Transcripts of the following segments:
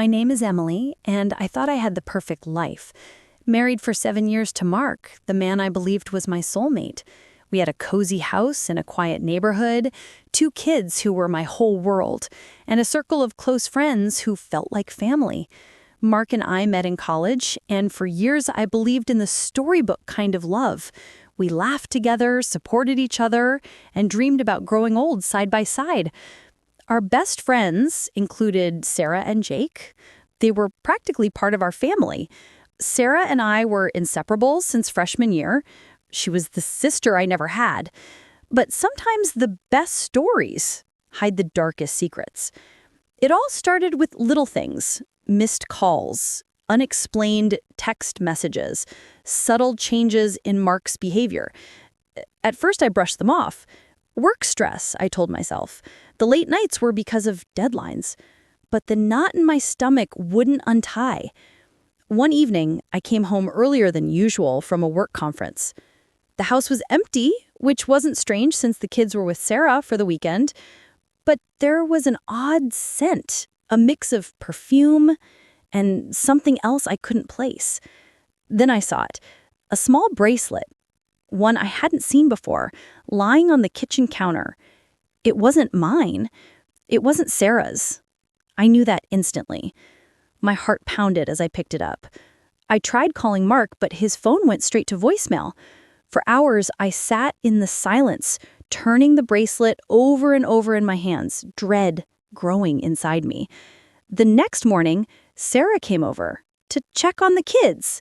My name is Emily, and I thought I had the perfect life. Married for 7 years to Mark, the man I believed was my soulmate. We had a cozy house in a quiet neighborhood, 2 kids who were my whole world, and a circle of close friends who felt like family. Mark and I met in college, and for years I believed in the storybook kind of love. We laughed together, supported each other, and dreamed about growing old side by side. Our best friends included Sarah and Jake. They were practically part of our family. Sarah and I were inseparable since freshman year. She was the sister I never had. But sometimes the best stories hide the darkest secrets. It all started with little things: missed calls, unexplained text messages, subtle changes in Mark's behavior. At first, I brushed them off. Work stress, I told myself. The late nights were because of deadlines. But the knot in my stomach wouldn't untie. One evening, I came home earlier than usual from a work conference. The house was empty, which wasn't strange since the kids were with Sarah for the weekend. But there was an odd scent, a mix of perfume and something else I couldn't place. Then I saw it, a small bracelet, one I hadn't seen before, lying on the kitchen counter. It wasn't mine. It wasn't Sarah's. I knew that instantly. My heart pounded as I picked it up. I tried calling Mark, but his phone went straight to voicemail. For hours, I sat in the silence, turning the bracelet over and over in my hands, dread growing inside me. The next morning, Sarah came over to check on the kids.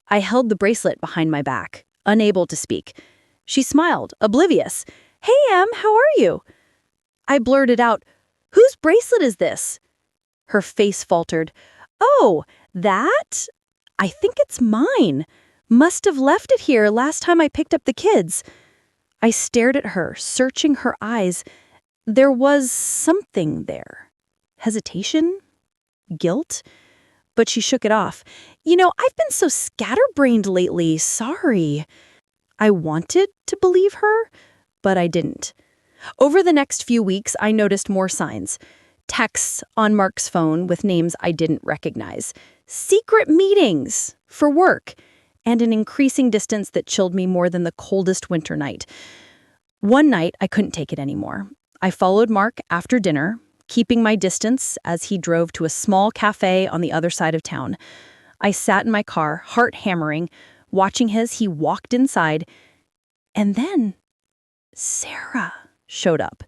I held the bracelet behind my back, unable to speak. She smiled, oblivious. "Hey, Em, how are you?" I blurted out, "Whose bracelet is this?" Her face faltered. "Oh, that? I think it's mine. Must have left it here last time I picked up the kids." I stared at her, searching her eyes. There was something there. Hesitation? Guilt? But she shook it off. I've been so scatterbrained lately. Sorry." I wanted to believe her, but I didn't. Over the next few weeks, I noticed more signs. Texts on Mark's phone with names I didn't recognize. Secret meetings for work. And an increasing distance that chilled me more than the coldest winter night. One night, I couldn't take it anymore. I followed Mark after dinner, keeping my distance as he drove to a small cafe on the other side of town. I sat in my car, heart hammering, watching as he walked inside. And then Sarah showed up.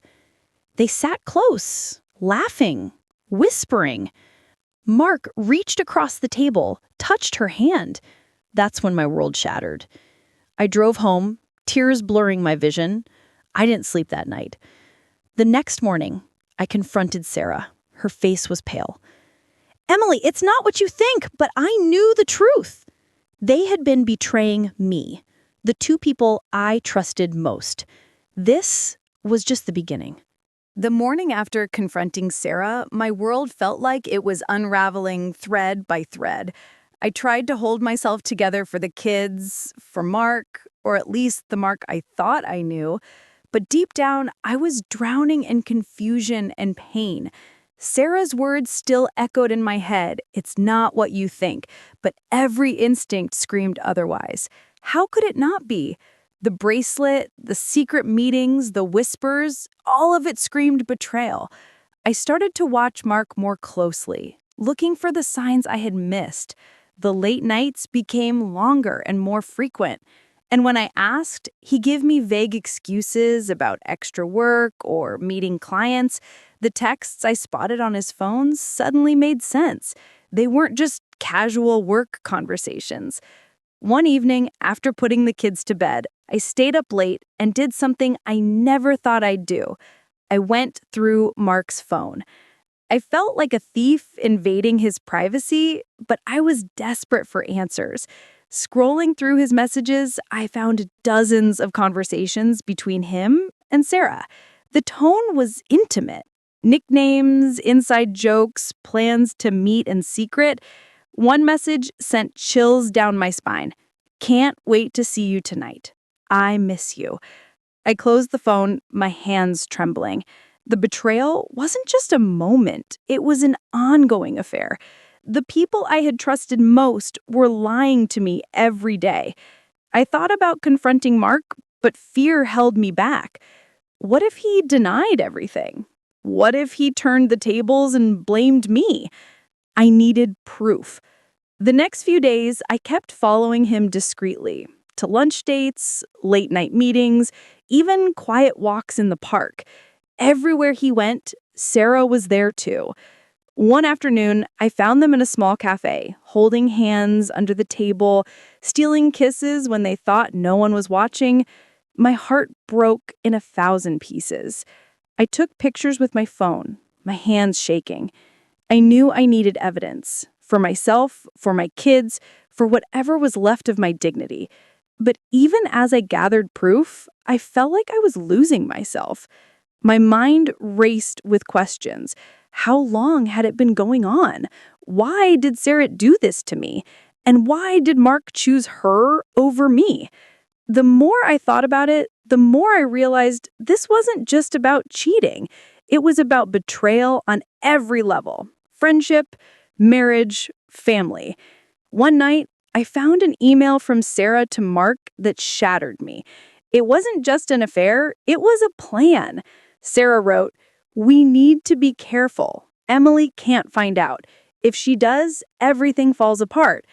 They sat close, laughing, whispering. Mark reached across the table, touched her hand. That's when my world shattered. I drove home, tears blurring my vision. I didn't sleep that night. The next morning, I confronted Sarah. Her face was pale. "Emily, it's not what you think, but I knew the truth." They had been betraying me, the 2 people I trusted most. This was just the beginning. The morning after confronting Sarah, my world felt like it was unraveling thread by thread. I tried to hold myself together for the kids, for Mark, or at least the Mark I thought I knew. But deep down, I was drowning in confusion and pain. Sarah's words still echoed in my head. "It's not what you think," but every instinct screamed otherwise. How could it not be? The bracelet, the secret meetings, the whispers, all of it screamed betrayal. I started to watch Mark more closely, looking for the signs I had missed. The late nights became longer and more frequent. And when I asked, he gave me vague excuses about extra work or meeting clients. The texts I spotted on his phone suddenly made sense. They weren't just casual work conversations. One evening, after putting the kids to bed, I stayed up late and did something I never thought I'd do. I went through Mark's phone. I felt like a thief invading his privacy, but I was desperate for answers. Scrolling through his messages, I found dozens of conversations between him and Sarah. The tone was intimate. Nicknames, inside jokes, plans to meet in secret. One message sent chills down my spine. "Can't wait to see you tonight. I miss you." I closed the phone, my hands trembling. The betrayal wasn't just a moment, it was an ongoing affair. The people I had trusted most were lying to me every day. I thought about confronting Mark, but fear held me back. What if he denied everything? What if he turned the tables and blamed me? I needed proof. The next few days, I kept following him discreetly, to lunch dates, late night meetings, even quiet walks in the park. Everywhere he went, Sarah was there too. One afternoon, I found them in a small cafe, holding hands under the table, stealing kisses when they thought no one was watching. My heart broke in 1,000 pieces. I took pictures with my phone, my hands shaking. I knew I needed evidence, for myself, for my kids, for whatever was left of my dignity. But even as I gathered proof, I felt like I was losing myself. My mind raced with questions. How long had it been going on? Why did Sarah do this to me? And why did Mark choose her over me? The more I thought about it, the more I realized this wasn't just about cheating. It was about betrayal on every level: friendship, marriage, family. One night, I found an email from Sarah to Mark that shattered me. It wasn't just an affair, it was a plan. Sarah wrote, "We need to be careful. Emily can't find out. If she does, everything falls apart.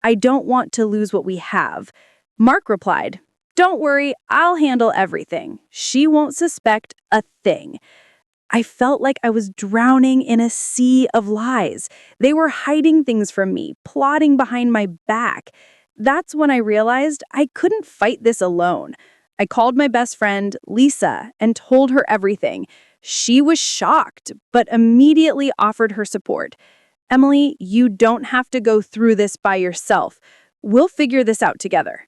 I don't want to lose what we have." Mark replied, "Don't worry, I'll handle everything. She won't suspect a thing." I felt like I was drowning in a sea of lies. They were hiding things from me, plotting behind my back. That's when I realized I couldn't fight this alone. I called my best friend, Lisa, and told her everything. She was shocked, but immediately offered her support. "Emily, you don't have to go through this by yourself. We'll figure this out together."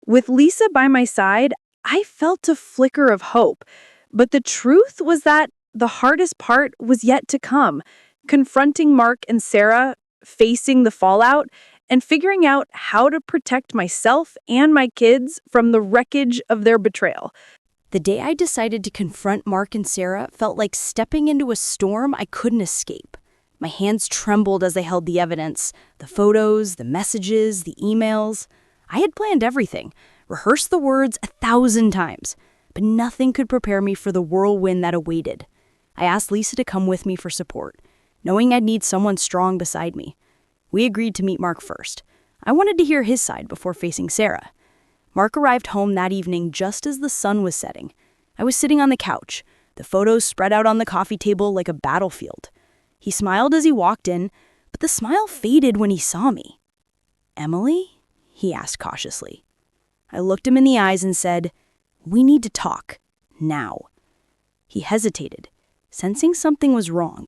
With Lisa by my side, I felt a flicker of hope. But the truth was that the hardest part was yet to come: confronting Mark and Sarah, facing the fallout, and figuring out how to protect myself and my kids from the wreckage of their betrayal. The day I decided to confront Mark and Sarah felt like stepping into a storm I couldn't escape. My hands trembled as I held the evidence, the photos, the messages, the emails. I had planned everything, rehearsed the words 1,000 times, but nothing could prepare me for the whirlwind that awaited. I asked Lisa to come with me for support, knowing I'd need someone strong beside me. We agreed to meet Mark first. I wanted to hear his side before facing Sarah. Mark arrived home that evening just as the sun was setting. I was sitting on the couch, the photos spread out on the coffee table like a battlefield. He smiled as he walked in, but the smile faded when he saw me. "Emily?" he asked cautiously. I looked him in the eyes and said, "We need to talk. Now." He hesitated, sensing something was wrong.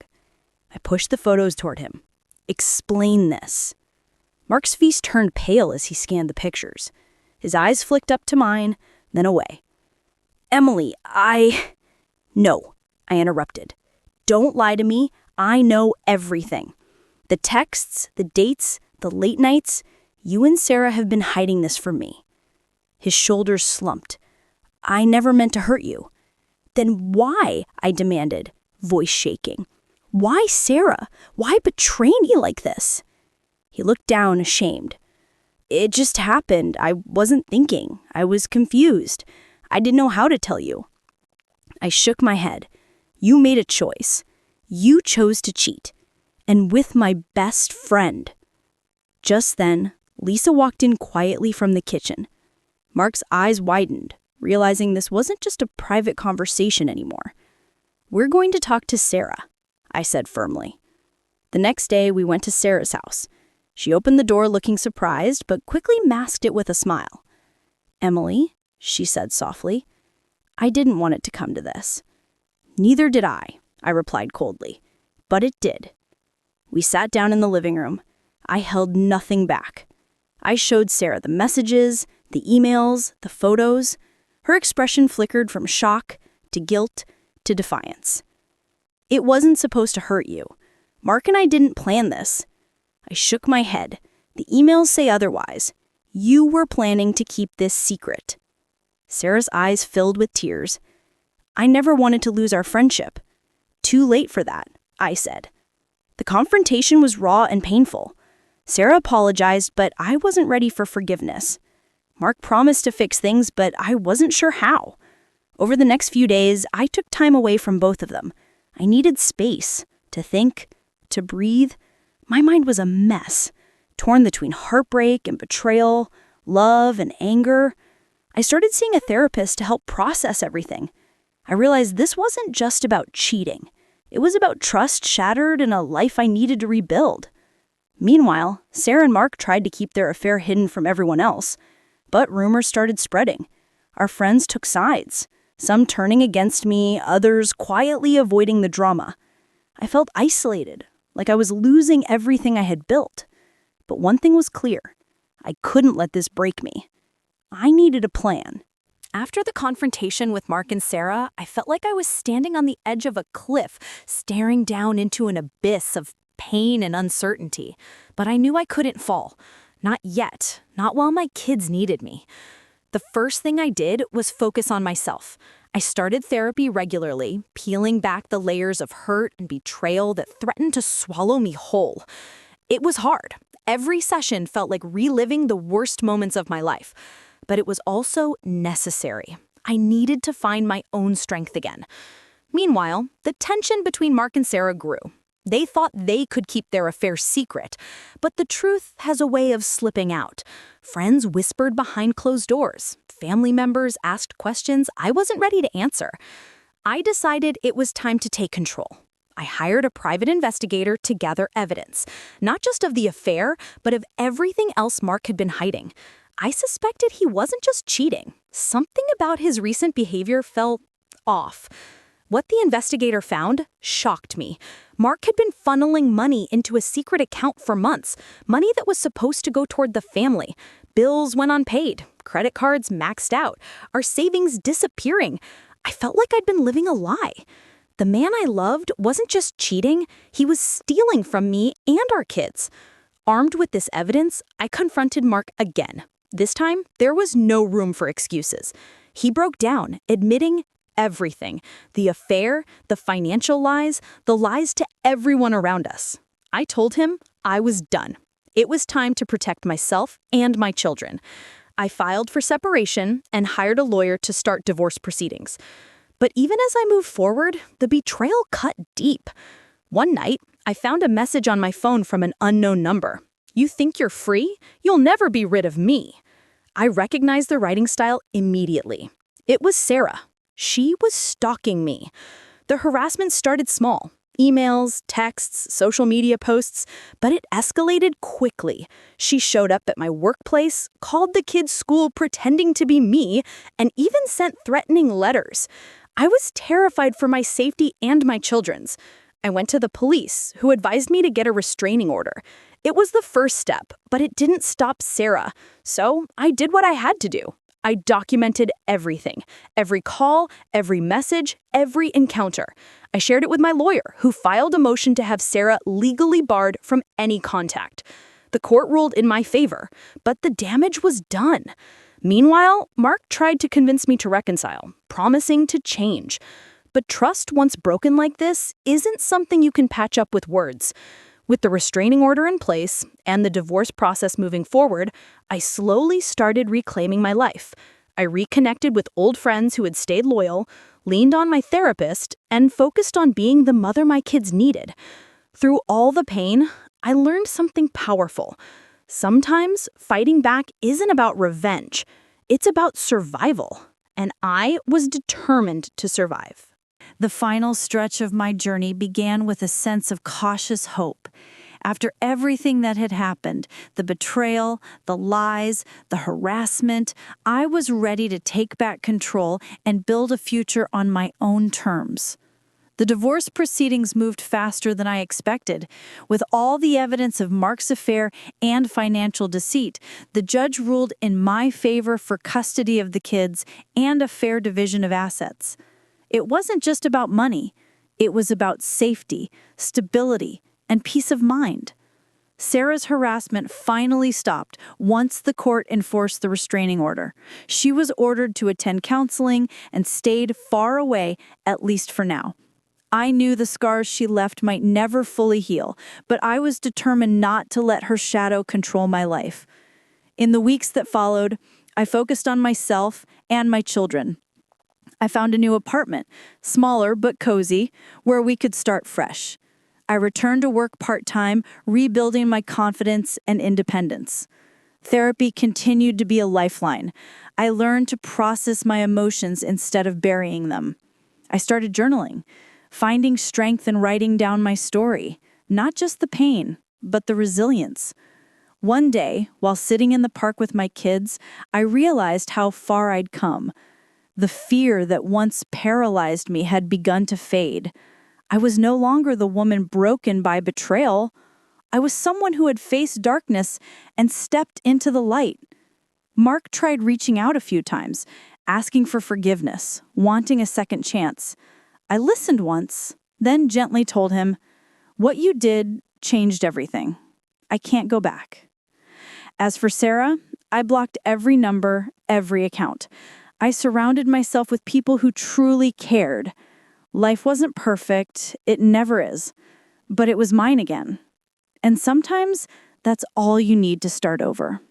I pushed the photos toward him. "Explain this." Mark's face turned pale as he scanned the pictures. His eyes flicked up to mine, then away. "Emily, No," I interrupted. "Don't lie to me. I know everything. The texts, the dates, the late nights. You and Sarah have been hiding this from me." His shoulders slumped. "I never meant to hurt you." "Then why?" I demanded, voice shaking. "Why Sarah? Why betray me like this?" He looked down, ashamed. "It just happened. I wasn't thinking. I was confused. I didn't know how to tell you." I shook my head. "You made a choice. You chose to cheat. And with my best friend." Just then, Lisa walked in quietly from the kitchen. Mark's eyes widened, realizing this wasn't just a private conversation anymore. "We're going to talk to Sarah," I said firmly. The next day, we went to Sarah's house. She opened the door looking surprised, but quickly masked it with a smile. "Emily," she said softly, "I didn't want it to come to this." "Neither did I replied coldly. But it did. We sat down in the living room. I held nothing back. I showed Sarah the messages, the emails, the photos. Her expression flickered from shock to guilt to defiance. "It wasn't supposed to hurt you. Mark and I didn't plan this." I shook my head. "The emails say otherwise. You were planning to keep this secret." Sarah's eyes filled with tears. "I never wanted to lose our friendship. too late for that," I said. The confrontation was raw and painful. Sarah apologized, but I wasn't ready for forgiveness. Mark promised to fix things, but I wasn't sure how. Over the next few days, I took time away from both of them. I needed space to think, to breathe. My mind was a mess, torn between heartbreak and betrayal, love and anger. I started seeing a therapist to help process everything. I realized this wasn't just about cheating. It was about trust shattered and a life I needed to rebuild. Meanwhile, Sarah and Mark tried to keep their affair hidden from everyone else. But rumors started spreading. Our friends took sides, some turning against me, others quietly avoiding the drama. I felt isolated, like I was losing everything I had built. But one thing was clear. I couldn't let this break me. I needed a plan. After the confrontation with Mark and Sarah, I felt like I was standing on the edge of a cliff, staring down into an abyss of pain and uncertainty. But I knew I couldn't fall. Not yet. Not while my kids needed me. The first thing I did was focus on myself. I started therapy regularly, peeling back the layers of hurt and betrayal that threatened to swallow me whole. It was hard. Every session felt like reliving the worst moments of my life. But it was also necessary. I needed to find my own strength again. Meanwhile, the tension between Mark and Sarah grew. They thought they could keep their affair secret, but the truth has a way of slipping out. Friends whispered behind closed doors. Family members asked questions I wasn't ready to answer. I decided it was time to take control. I hired a private investigator to gather evidence, not just of the affair, but of everything else Mark had been hiding. I suspected he wasn't just cheating. Something about his recent behavior felt off. What the investigator found shocked me. Mark had been funneling money into a secret account for months, money that was supposed to go toward the family. Bills went unpaid, credit cards maxed out, our savings disappearing. I felt like I'd been living a lie. The man I loved wasn't just cheating, he was stealing from me and our kids. Armed with this evidence, I confronted Mark again. This time, there was no room for excuses. He broke down, admitting everything. The affair, the financial lies, the lies to everyone around us. I told him I was done. It was time to protect myself and my children. I filed for separation and hired a lawyer to start divorce proceedings. But even as I moved forward, the betrayal cut deep. One night, I found a message on my phone from an unknown number. "You think you're free? You'll never be rid of me." I recognized the writing style immediately. It was Sarah. She was stalking me. The harassment started small. Emails, texts, social media posts, but it escalated quickly. She showed up at my workplace, called the kids' school pretending to be me, and even sent threatening letters. I was terrified for my safety and my children's. I went to the police, who advised me to get a restraining order. It was the first step, but it didn't stop Sarah. So I did what I had to do. I documented everything. Every call, every message, every encounter. I shared it with my lawyer, who filed a motion to have Sarah legally barred from any contact. The court ruled in my favor, but the damage was done. Meanwhile, Mark tried to convince me to reconcile, promising to change. But trust once broken like this isn't something you can patch up with words. With the restraining order in place and the divorce process moving forward, I slowly started reclaiming my life. I reconnected with old friends who had stayed loyal, leaned on my therapist, and focused on being the mother my kids needed. Through all the pain, I learned something powerful. Sometimes fighting back isn't about revenge. It's about survival. And I was determined to survive. The final stretch of my journey began with a sense of cautious hope. After everything that had happened, the betrayal, the lies, the harassment, I was ready to take back control and build a future on my own terms. The divorce proceedings moved faster than I expected. With all the evidence of Mark's affair and financial deceit, the judge ruled in my favor for custody of the kids and a fair division of assets. It wasn't just about money. It was about safety, stability, and peace of mind. Sarah's harassment finally stopped once the court enforced the restraining order. She was ordered to attend counseling and stayed far away, at least for now. I knew the scars she left might never fully heal, but I was determined not to let her shadow control my life. In the weeks that followed, I focused on myself and my children. I found a new apartment, smaller but cozy, where we could start fresh. I returned to work part-time, rebuilding my confidence and independence. Therapy continued to be a lifeline. I learned to process my emotions instead of burying them. I started journaling, finding strength in writing down my story, not just the pain, but the resilience. One day, while sitting in the park with my kids, I realized how far I'd come. The fear that once paralyzed me had begun to fade. I was no longer the woman broken by betrayal. I was someone who had faced darkness and stepped into the light. Mark tried reaching out a few times, asking for forgiveness, wanting a second chance. I listened once, then gently told him, "What you did changed everything. I can't go back." As for Sarah, I blocked every number, every account. I surrounded myself with people who truly cared. Life wasn't perfect, it never is, but it was mine again. And sometimes that's all you need to start over.